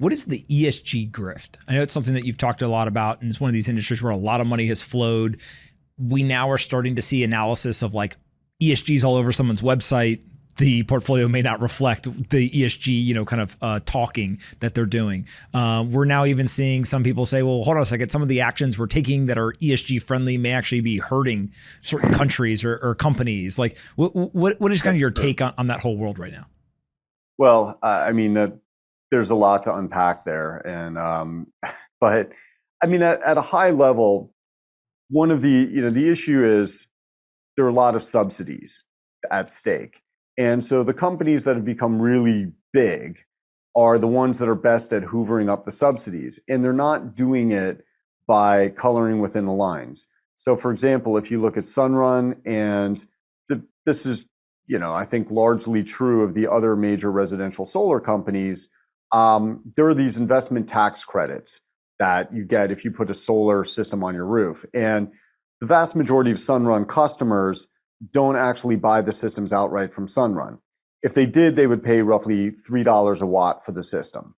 What is the ESG grift? I know it's something that you've talked a lot about, and it's one of these industries where a lot of money has flowed. We now are starting to see analysis of like ESGs all over someone's website. The portfolio may not reflect the ESG, kind of talking that they're doing. We're now even seeing some people say, well, hold on a second. Some of the actions we're taking that are ESG friendly may actually be hurting certain countries or companies. Like, what is kind of your take on that whole world right now? Well, there's a lot to unpack there. And, but I mean, at a high level, one of the issue is there are a lot of subsidies at stake. And so the companies that have become really big are the ones that are best at hoovering up the subsidies. And they're not doing it by coloring within the lines. So for example, if you look at Sunrun, and this is, I think largely true of the other major residential solar companies, there are these investment tax credits that you get if you put a solar system on your roof. And the vast majority of Sunrun customers don't actually buy the systems outright from Sunrun. If they did, they would pay roughly $3 a watt for the system.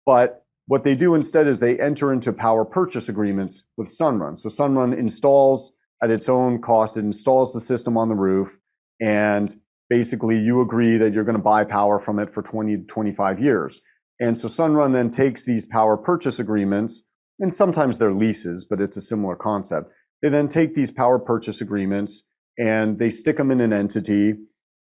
But what they do instead is they enter into power purchase agreements with Sunrun. So Sunrun installs at its own cost, it installs the system on the roof, and basically you agree that you're going to buy power from it for 20 to 25 years. And so Sunrun then takes these power purchase agreements, and sometimes they're leases, but it's a similar concept. They then take these power purchase agreements and they stick them in an entity,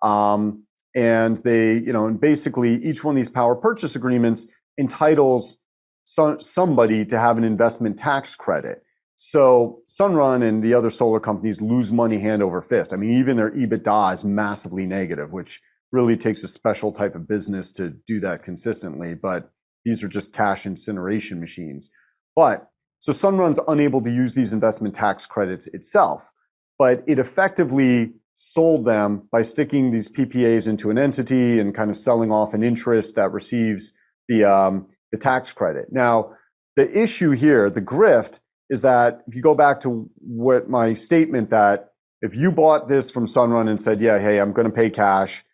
and they, and basically each one of these power purchase agreements entitles somebody to have an investment tax credit. So Sunrun and the other solar companies lose money hand over fist. I mean, even their EBITDA is massively negative, which really takes a special type of business to do that consistently. But these are just cash incineration machines. But so Sunrun's unable to use these investment tax credits itself, but it effectively sold them by sticking these PPAs into an entity and kind of selling off an interest that receives the tax credit. Now, the issue here, the grift, is that if you go back to what my statement that if you bought this from Sunrun and said, yeah, hey, I'm going to pay cash,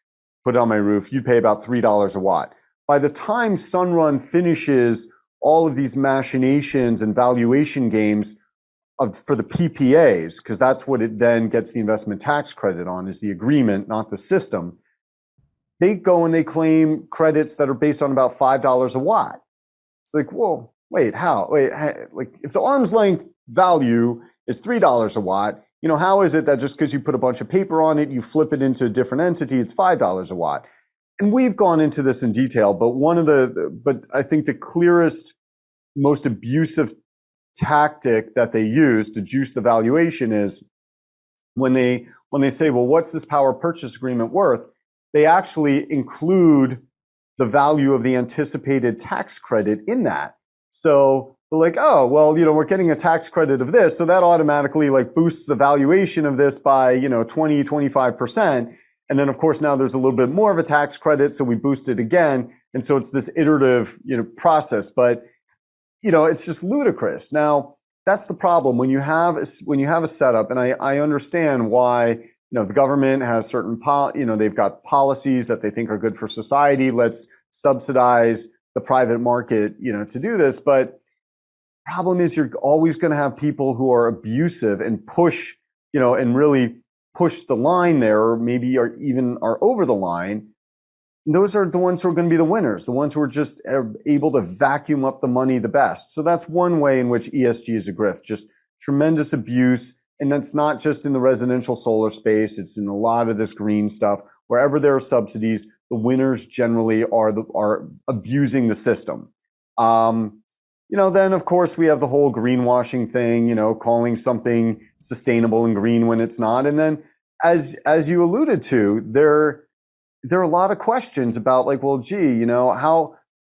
put it on my roof, you'd pay about $3 a watt. By the time Sunrun finishes all of these machinations and valuation games for the PPAs, because that's what it then gets the investment tax credit on, is the agreement, not the system. They go and they claim credits that are based on about $5 a watt. It's like, whoa, wait, how? Wait, like if the arm's length value is $3 a watt, how is it that just because you put a bunch of paper on it, you flip it into a different entity, it's $5 a watt? And we've gone into this in detail, but but I think the clearest, most abusive tactic that they use to juice the valuation is when they say, well, what's this power purchase agreement worth? They actually include the value of the anticipated tax credit in that. So they're like, oh, well, we're getting a tax credit of this, so that automatically like boosts the valuation of this by, 20, 25%. And then of course now there's a little bit more of a tax credit, so we boost it again. And so it's this iterative, process, but it's just ludicrous. Now, that's the problem when you have a setup, and I understand why, the government has certain, they've got policies that they think are good for society. Let's subsidize the private market, to do this. But problem is you're always going to have people who are abusive and push, and really push the line there, or maybe are over the line. Those are the ones who are going to be the winners, the ones who are just able to vacuum up the money the best. So that's one way in which ESG is a grift, just tremendous abuse. And that's not just in the residential solar space. It's in a lot of this green stuff. Wherever there are subsidies, the winners generally are abusing the system. Then of course we have the whole greenwashing thing, calling something sustainable and green when it's not. And then as you alluded to, there are a lot of questions about like, well, gee,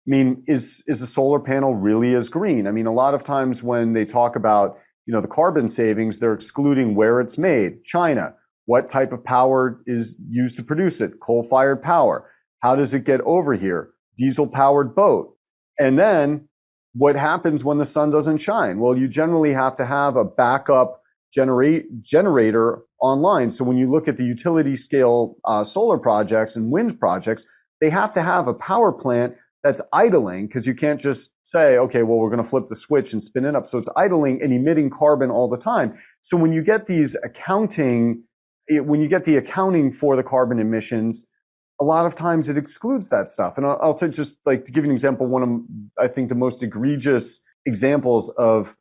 is a solar panel really as green? I mean, a lot of times when they talk about, the carbon savings, they're excluding where it's made. China, what type of power is used to produce it? Coal-fired power. How does it get over here? Diesel-powered boat. And then what happens when the sun doesn't shine? Well, you generally have to have a backup generator online. So when you look at the utility scale solar projects and wind projects, they have to have a power plant that's idling, because you can't just say, okay, well, we're going to flip the switch and spin it up. So it's idling and emitting carbon all the time. So when you get the accounting for the carbon emissions, a lot of times it excludes that stuff. And I'll just like to give you an example. One of, I think, the most egregious examples of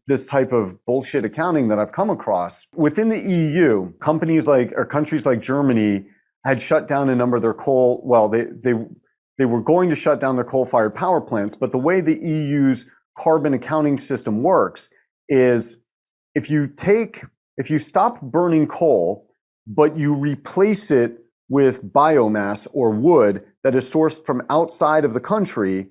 this type of bullshit accounting that I've come across within the EU, countries like Germany had shut down a number of their coal. Well, they were going to shut down their coal-fired power plants, but the way the EU's carbon accounting system works is if you stop burning coal, but you replace it with biomass or wood that is sourced from outside of the country,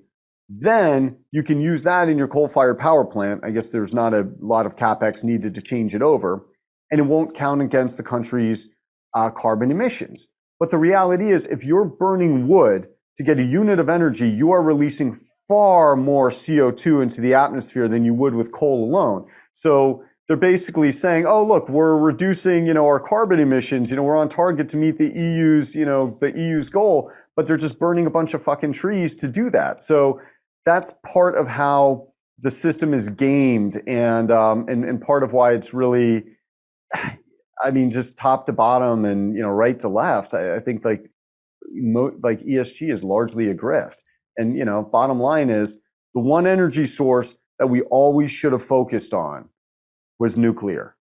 then you can use that in your coal-fired power plant. I guess there's not a lot of capex needed to change it over, and it won't count against the country's carbon emissions. But the reality is, if you're burning wood to get a unit of energy, you are releasing far more CO2 into the atmosphere than you would with coal alone. So they're basically saying, oh, look, we're reducing, our carbon emissions, we're on target to meet the EU's goal, but they're just burning a bunch of fucking trees to do that. So that's part of how the system is gamed, and part of why it's really, just top to bottom and, right to left. I think like ESG is largely a grift. And, bottom line is the one energy source that we always should have focused on was nuclear,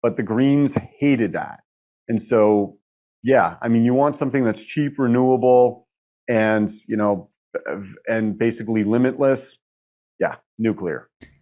but the Greens hated that. And so, yeah, you want something that's cheap, renewable, and, and basically limitless. Yeah, nuclear.